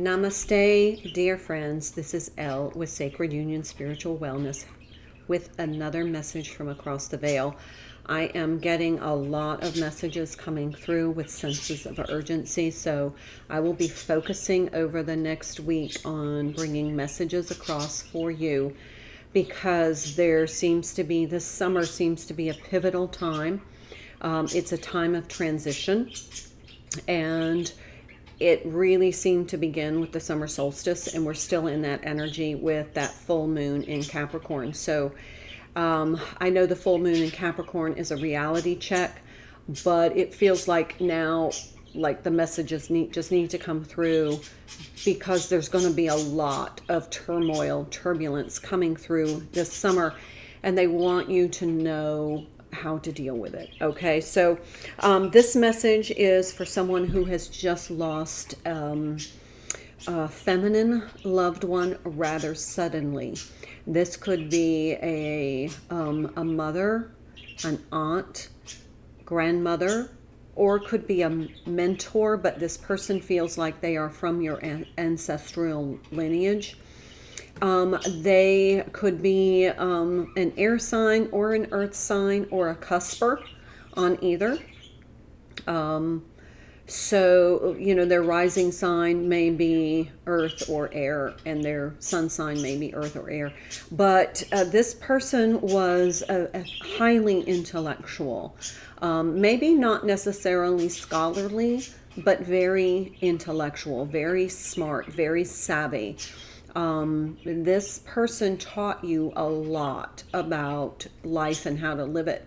Namaste, dear friends. This is Elle with Sacred Union Spiritual Wellness with another message from across the veil. I am getting a lot of messages coming through with senses of urgency, so I will be focusing over the next week on bringing messages across for you because this summer seems to be a pivotal time. It's a time of transition, and it really seemed to begin with the summer solstice, and we're still in that energy with that full moon in Capricorn. So I know the full moon in Capricorn is a reality check, but it feels like now, like the messages just need to come through because there's going to be a lot of turmoil, turbulence coming through this summer, and they want you to know how to deal with it. Okay, so this message is for someone who has just lost a feminine loved one rather suddenly. This could be a mother, an aunt, grandmother, or could be a mentor, but this person feels like they are from your ancestral lineage. They could be an air sign or an earth sign or a cusper on either. So, their rising sign may be earth or air, and their sun sign may be earth or air. But this person was a highly intellectual, maybe not necessarily scholarly, but very intellectual, very smart, very savvy. This person taught you a lot about life and how to live it.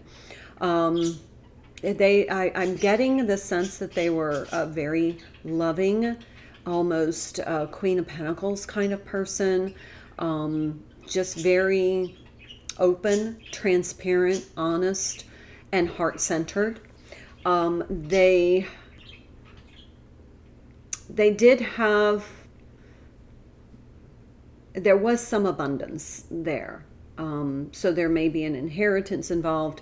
I'm getting the sense that they were a very loving, almost Queen of Pentacles kind of person, just very open, transparent, honest, and heart-centered. They did have... There was some abundance there. So there may be an inheritance involved,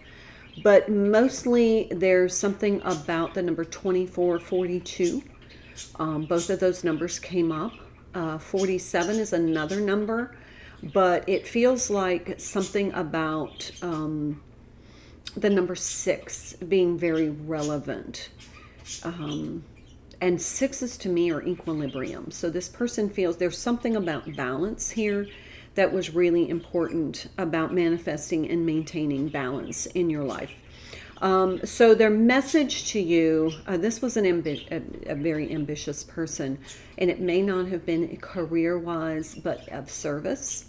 but mostly there's something about the number 2442. Both of those numbers came up. 47 is another number, but it feels like something about the number 6 being very relevant. And 6s to me are equilibrium. So this person feels there's something about balance here that was really important about manifesting and maintaining balance in your life. So their message to you, this was a very ambitious person, and it may not have been career-wise, but of service.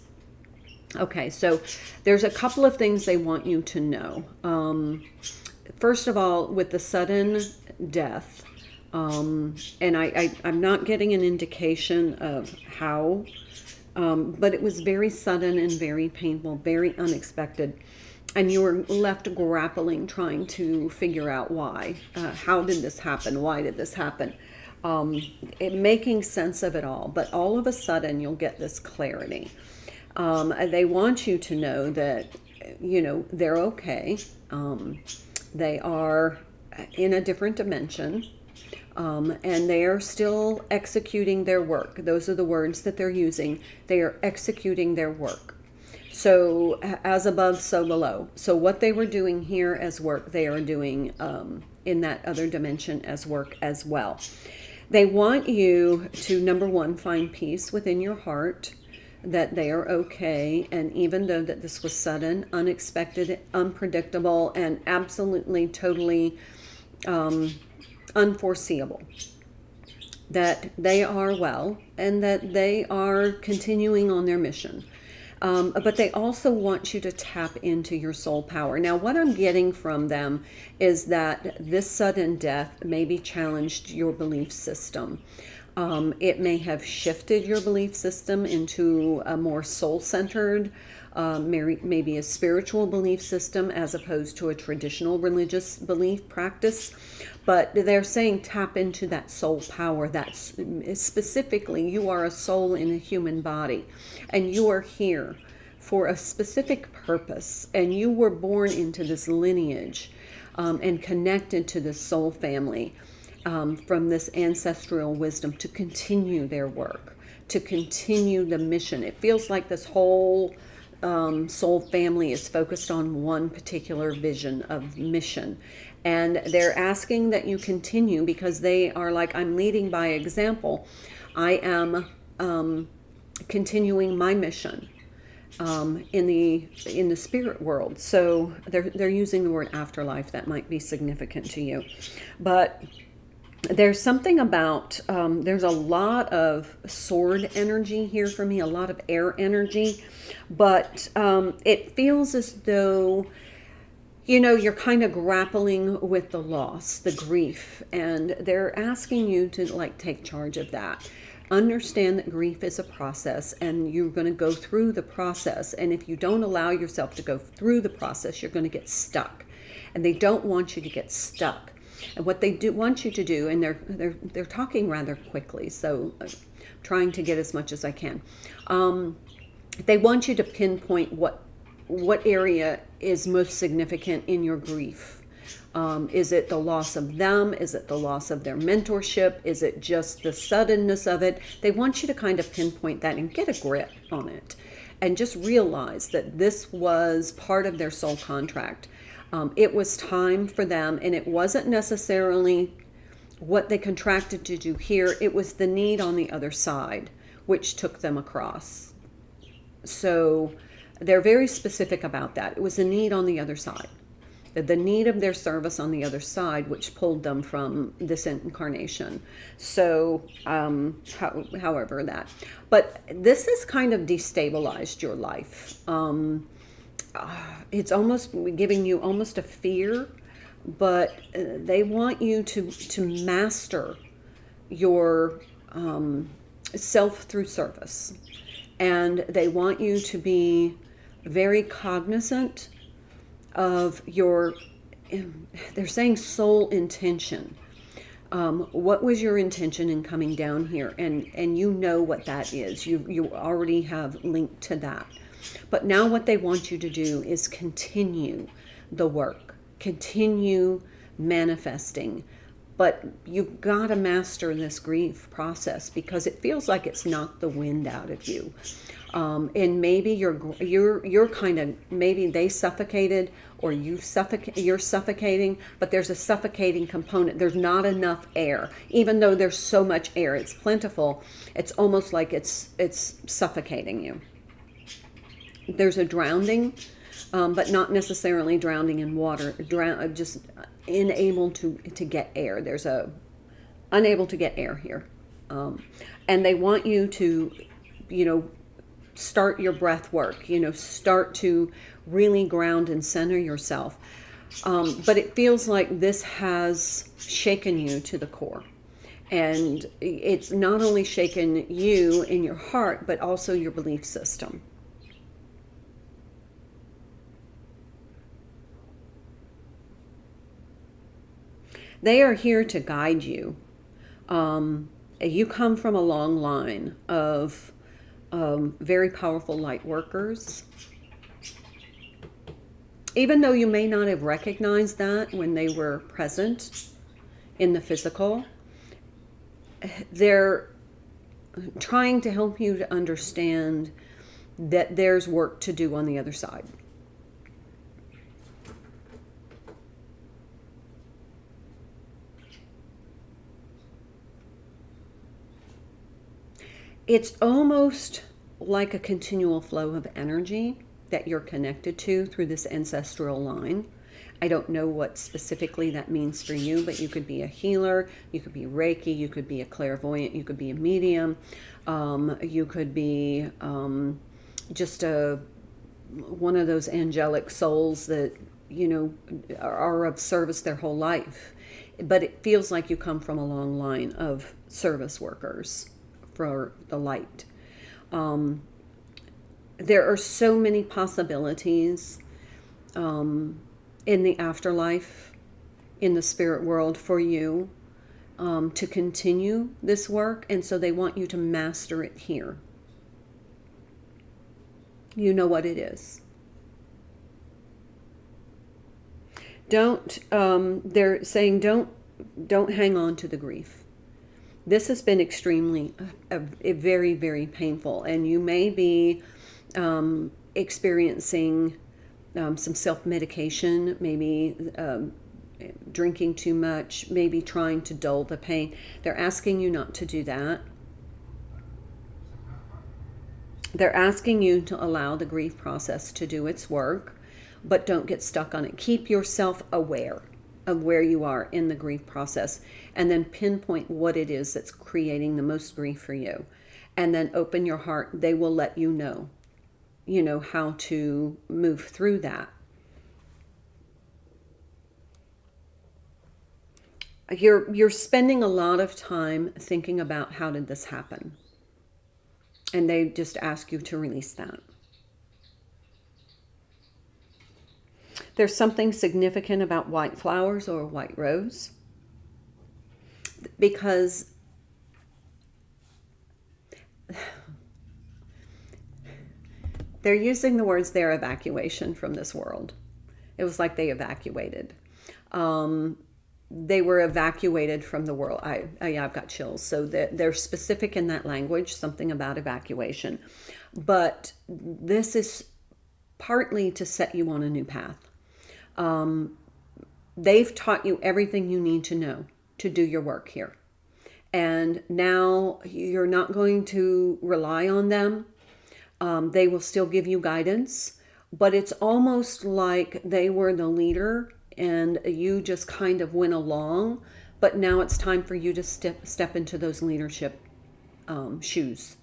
Okay, so there's a couple of things they want you to know. First of all, with the sudden death, and I'm not getting an indication of how, but it was very sudden and very painful, very unexpected. And you were left grappling, trying to figure out why. How did this happen? Why did this happen? Making sense of it all. But all of a sudden, you'll get this clarity. They want you to know that, they're okay. They are in a different dimension. And they are still executing their work. Those are the words that they're using. They are executing their work. So as above, so below. So what they were doing here as work, they are doing in that other dimension as work as well. They want you to, number one, find peace within your heart, that they are okay. And even though that this was sudden, unexpected, unpredictable, and absolutely, totally unforeseeable, that they are well and that they are continuing on their mission. But they also want you to tap into your soul power. Now, what I'm getting from them is that this sudden death maybe challenged your belief system. It may have shifted your belief system into a more soul-centered, maybe a spiritual belief system as opposed to a traditional religious belief practice. But they're saying tap into that soul power. That's specifically, you are a soul in a human body, and you are here for a specific purpose, and you were born into this lineage and connected to this soul family. from this ancestral wisdom to continue their work, to continue the mission. It feels like this whole soul family is focused on one particular vision of mission. And they're asking that you continue because they are like, I'm leading by example. I am continuing my mission in the spirit world. So they're using the word afterlife. That might be significant to you, but there's something about there's a lot of sword energy here for me, a lot of air energy, but it feels as though, you know, you're kind of grappling with the loss, the grief, and they're asking you to like take charge of that. Understand that grief is a process and you're going to go through the process. And if you don't allow yourself to go through the process, you're going to get stuck. And they don't want you to get stuck. And what they do want you to do, and they're talking rather quickly, so I'm trying to get as much as I can. They want you to pinpoint what area is most significant in your grief. Is it the loss of them? Is it the loss of their mentorship? Is it just the suddenness of it? They want you to kind of pinpoint that and get a grip on it and just realize that this was part of their soul contract. It was time for them, and it wasn't necessarily what they contracted to do here. It was the need on the other side, which took them across. So they're very specific about that. It was a need on the other side. The need of their service on the other side, which pulled them from this incarnation. So, however that. But this has kind of destabilized your life. It's almost giving you almost a fear, but they want you to master your self through service. And they want you to be very cognizant of your, they're saying soul intention. What was your intention in coming down here? And you know what that is. You already have linked to that. But now what they want you to do is continue the work, continue manifesting. But you've got to master this grief process because it feels like it's knocked the wind out of you. And maybe you're kind of, maybe they suffocated or you're suffocating, but there's a suffocating component. There's not enough air. Even though there's so much air, it's plentiful, it's almost like it's suffocating you. There's a drowning, but not necessarily drowning in water, just unable to get air. There's a unable to get air here. And they want you to, start your breath work, start to really ground and center yourself. But it feels like this has shaken you to the core. And it's not only shaken you in your heart, but also your belief system. They are here to guide you. You come from a long line of very powerful light workers. Even though you may not have recognized that when they were present in the physical, they're trying to help you to understand that there's work to do on the other side. It's almost like a continual flow of energy that you're connected to through this ancestral line. I don't know what specifically that means for you, but you could be a healer, you could be Reiki, you could be a clairvoyant, you could be a medium, you could be just one of those angelic souls that, are of service their whole life. But it feels like you come from a long line of service workers for the light. There are so many possibilities in the afterlife, in the spirit world for you to continue this work, and so they want you to master it here. You know what it is. They're saying don't don't hang on to the grief. This has been extremely, very, very painful, and you may be experiencing some self-medication, maybe drinking too much, maybe trying to dull the pain. They're asking you not to do that. They're asking you to allow the grief process to do its work, but don't get stuck on it. Keep yourself aware of where you are in the grief process, and then pinpoint what it is that's creating the most grief for you. And then open your heart. They will let you know how to move through that. You're spending a lot of time thinking about how did this happen, and they just ask you to release that. There's something significant about white flowers or white rose, because they're using the words their evacuation from this world. It was like they evacuated. They were evacuated from the world. I've got chills. So they're specific in that language, something about evacuation. But this is partly to set you on a new path. They've taught you everything you need to know to do your work here. And now you're not going to rely on them. They will still give you guidance, but it's almost like they were the leader and you just kind of went along, but now it's time for you to step into those leadership shoes,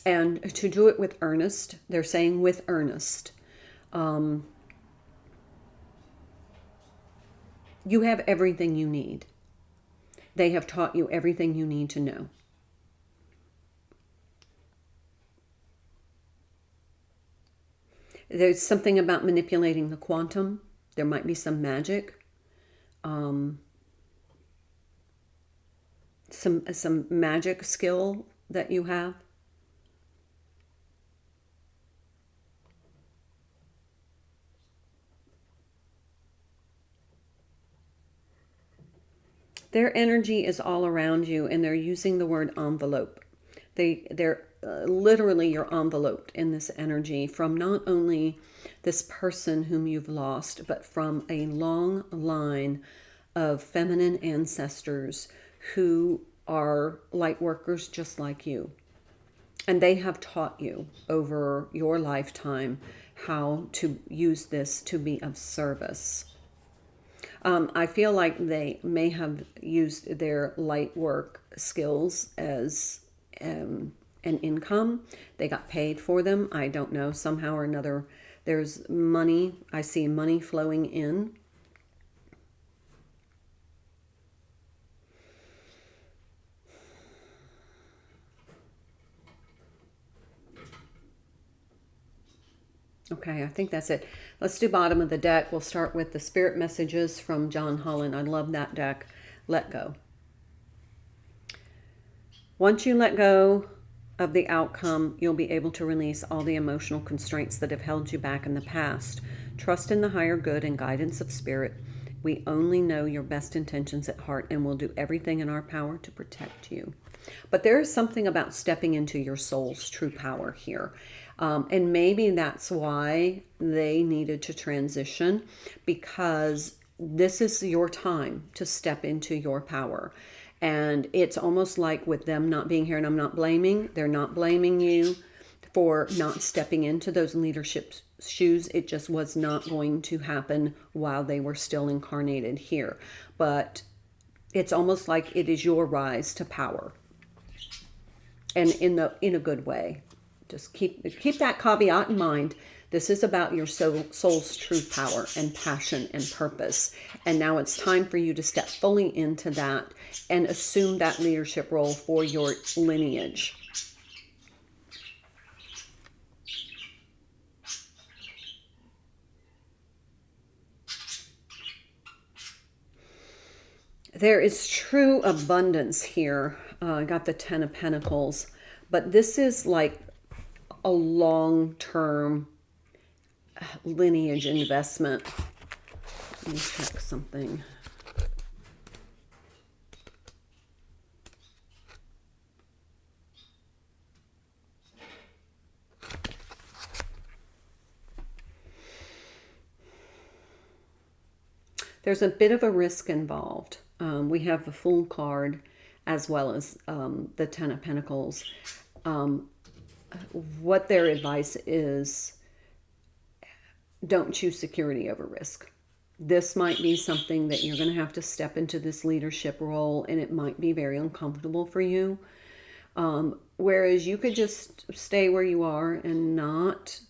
and to do it with earnest. They're saying with earnest. You have everything you need. They have taught you everything you need to know. There's something about manipulating the quantum. There might be some magic. Some magic skill that you have. Their energy is all around you, and they're using the word envelope. They're literally, you're enveloped in this energy from not only this person whom you've lost, but from a long line of feminine ancestors who are light workers just like you. And they have taught you over your lifetime how to use this to be of service. I feel like they may have used their light work skills as an income. They got paid for them. I don't know, somehow or another. There's money. I see money flowing in. Okay, I think that's it. Let's do bottom of the deck. We'll start with the spirit messages from John Holland. I love that deck. Let go. Once you let go of the outcome, you'll be able to release all the emotional constraints that have held you back in the past. Trust in the higher good and guidance of spirit. We only know your best intentions at heart, and we'll do everything in our power to protect you. But there is something about stepping into your soul's true power here. And maybe that's why they needed to transition, because this is your time to step into your power. And it's almost like with them not being here, and I'm not blaming, they're not blaming you for not stepping into those leadership shoes. It just was not going to happen while they were still incarnated here. But it's almost like it is your rise to power. And in a good way. Just keep that caveat in mind. This is about your soul's true power and passion and purpose. And now it's time for you to step fully into that and assume that leadership role for your lineage. There is true abundance here. I got the 10 of Pentacles, but this is like a long-term lineage investment. Let me check something. there's a bit of a risk involved. We have the Fool card as well as the Ten of Pentacles. What their advice is, don't choose security over risk. This might be something that you're going to have to step into this leadership role, and it might be very uncomfortable for you. Whereas you could just stay where you are and not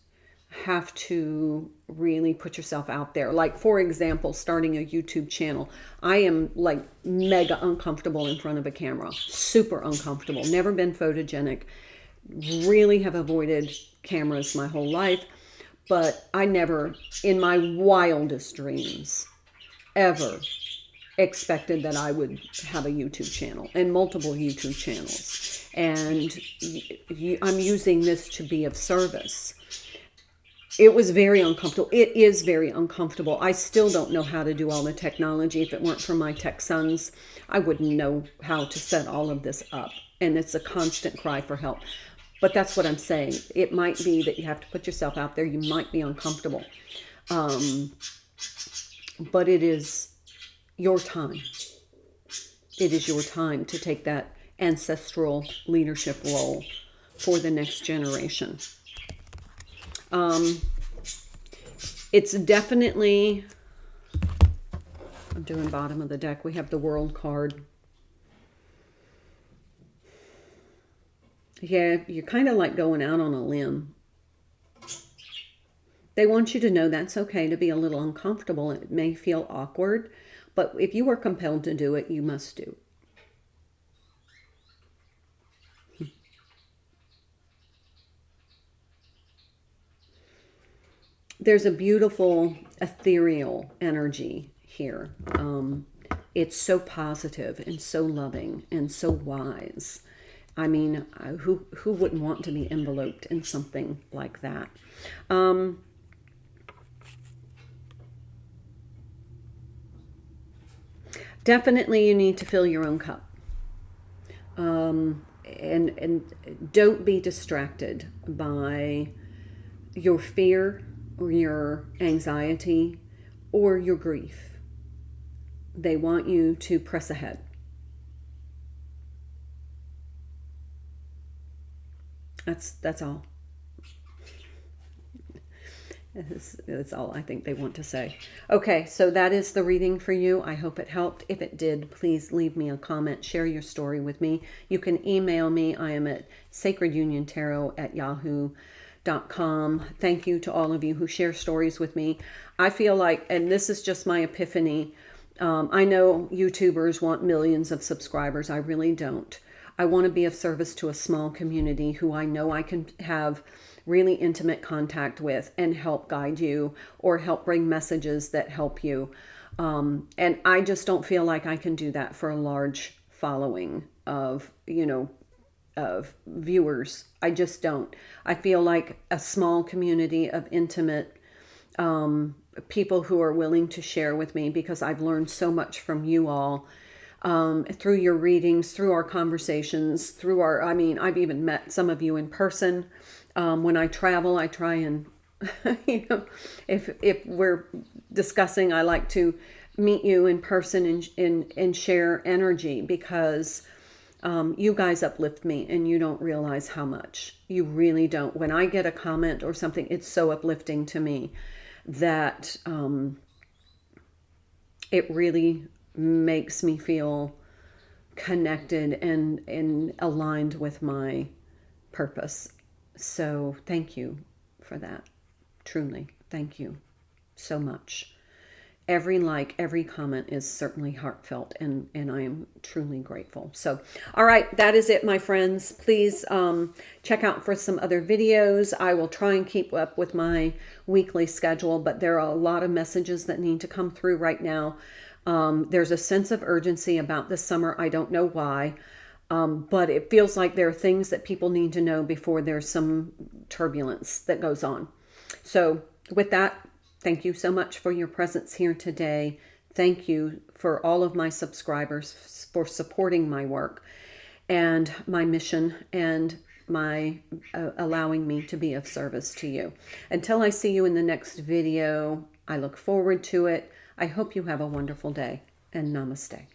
have to really put yourself out there. Like, for example, starting a YouTube channel. I am like mega uncomfortable in front of a camera. Super uncomfortable. Never been photogenic. Really have avoided cameras my whole life. But I never, in my wildest dreams, ever expected that I would have a YouTube channel and multiple YouTube channels. And I'm using this to be of service. It was very uncomfortable. It is very uncomfortable. I still don't know how to do all the technology. If it weren't for my tech sons, I wouldn't know how to set all of this up. And it's a constant cry for help. But that's what I'm saying. It might be that you have to put yourself out there. You might be uncomfortable. But it is your time. It is your time to take that ancestral leadership role for the next generation. It's definitely, I'm doing bottom of the deck. We have the World card. Yeah, you're kind of like going out on a limb. They want you to know that's okay to be a little uncomfortable. It may feel awkward, but if you are compelled to do it, you must do. There's a beautiful ethereal energy here. It's so positive and so loving and so wise. I mean, who wouldn't want to be enveloped in something like that? Definitely you need to fill your own cup. And don't be distracted by your fear or your anxiety or your grief. They want you to press ahead. That's all. That's all I think they want to say. Okay, so that is the reading for you. I hope it helped. If it did, please leave me a comment. Share your story with me. You can email me. I am at sacreduniontarot@yahoo.com. Thank you to all of you who share stories with me. I feel like, and this is just my epiphany, I know YouTubers want millions of subscribers. I really don't. I want to be of service to a small community who I know I can have really intimate contact with and help guide you or help bring messages that help you. And I just don't feel like I can do that for a large following of, of viewers. I just don't. I feel like a small community of intimate people who are willing to share with me, because I've learned so much from you all. Through your readings, through our conversations, I've even met some of you in person. When I travel, I try and, if we're discussing, I like to meet you in person and share energy, because you guys uplift me and you don't realize how much. You really don't. When I get a comment or something, it's so uplifting to me that it really makes me feel connected and aligned with my purpose. So thank you for that. Truly, thank you so much. Every like, every comment is certainly heartfelt, and I am truly grateful. So, all right, that is it, my friends. Please check out for some other videos. I will try and keep up with my weekly schedule, but there are a lot of messages that need to come through right now. There's a sense of urgency about this summer. I don't know why, but it feels like there are things that people need to know before there's some turbulence that goes on. So with that, thank you so much for your presence here today. Thank you for all of my subscribers for supporting my work and my mission and my allowing me to be of service to you. Until I see you in the next video, I look forward to it. I hope you have a wonderful day, and namaste.